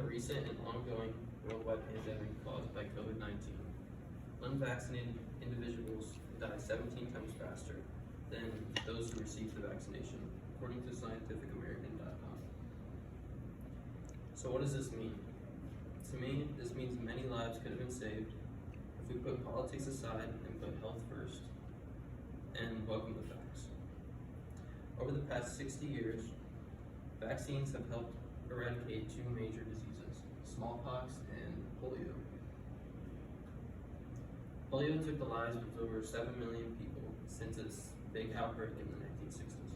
recent and ongoing worldwide pandemic caused by COVID-19, unvaccinated individuals die 17 times faster than those who received the vaccination, according to scientificamerican.com. So what does this mean? To me, this means many lives could have been saved if we put politics aside and put health first and welcome the facts. Over the past 60 years, vaccines have helped eradicate two major diseases, smallpox and polio. Polio took the lives of over 7 million people since its big outbreak in the 1960s.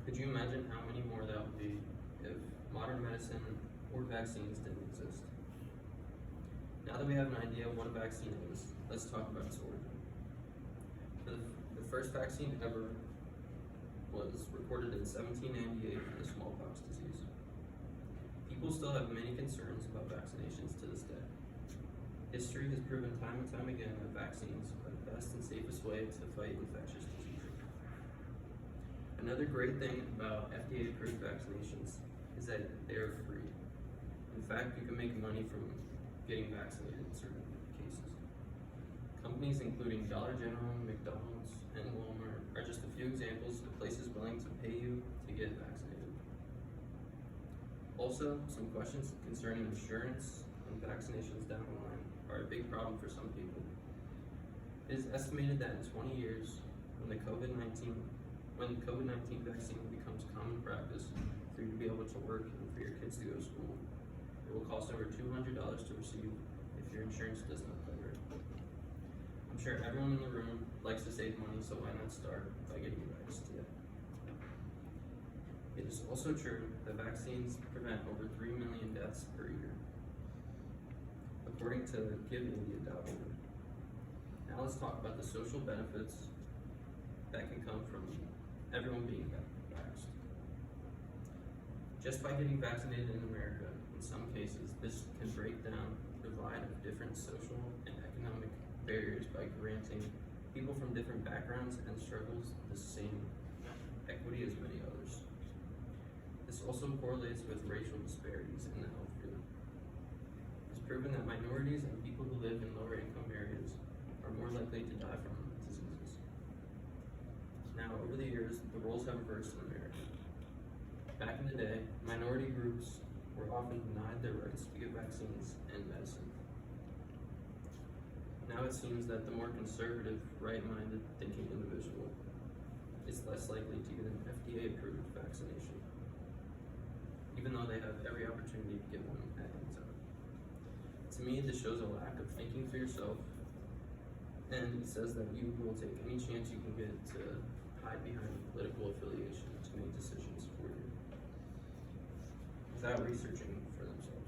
Could you imagine how many more that would be if modern medicine or vaccines didn't exist? Now that we have an idea of what a vaccine is, let's talk about its origin. The first vaccine ever was recorded in 1798 for the smallpox disease. People still have many concerns about vaccinations to this day. History has proven time and time again that vaccines are the best and safest way to fight infectious diseases. Another great thing about FDA-approved vaccinations is that they are free. In fact, you can make money from getting vaccinated in certain cases. Companies including Dollar General, McDonald's, and Walmart are just a few examples of places willing to pay you to get vaccinated. Also, some questions concerning insurance and vaccinations down the line are a big problem for some people. It is estimated that in 20 years, when COVID-19 vaccine becomes common practice for you to be able to work and for your kids to go to school, it will cost over $200 to receive if your insurance does not cover it. I'm sure everyone in the room likes to save money, so why not start by getting vaxxed today? It is also true that vaccines prevent over 3 million deaths per year, according to GiveIndia.org. Now let's talk about the social benefits that can come from everyone being vaxxed. Just by getting vaccinated in America, in some cases, this can break down the divide of different social and economic barriers by granting people from different backgrounds and struggles the same equity as many others. This also correlates with racial disparities in the health field. It's proven that minorities and people who live in lower income areas are more likely to die from diseases. Now, over the years, the roles have reversed in America. Back in the day, minority groups were often denied their rights to get vaccines and medicine. Now it seems that the more conservative, right-minded thinking individual is less likely to get an FDA-approved vaccination, even though they have every opportunity to get one at any time. To me, this shows a lack of thinking for yourself, and it says that you will take any chance you can get to hide behind political affiliation to make decisions for you, without researching for themselves.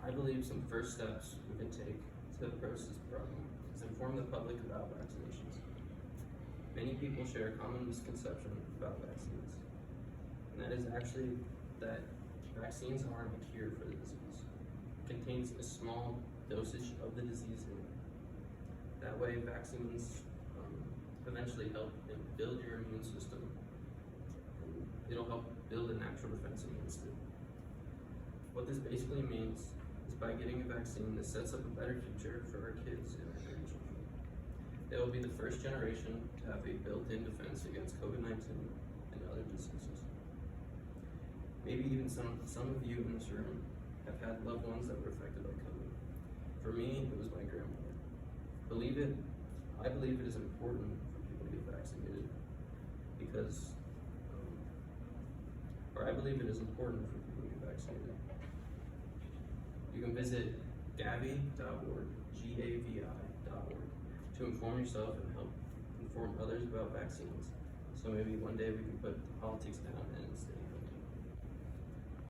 I believe some first steps we can take to approach this problem is inform the public about vaccinations. Many people share a common misconception about vaccines, and that is actually that vaccines aren't a cure for the disease. It contains a small dosage of the disease in it. That way, vaccines eventually help build your immune system. It'll help build a natural defense against it. What this basically means is by getting a vaccine, this sets up a better future for our kids and our grandchildren. They will be the first generation to have a built-in defense against COVID-19 and other diseases. Maybe even some of you in this room have had loved ones that were affected by COVID. For me, it was my grandmother. I believe it is important for people to get vaccinated because, I believe it is important for people to get vaccinated. You can visit gavi.org, Gavi.org, to inform yourself and help inform others about vaccines. So maybe one day we can put the politics down and instead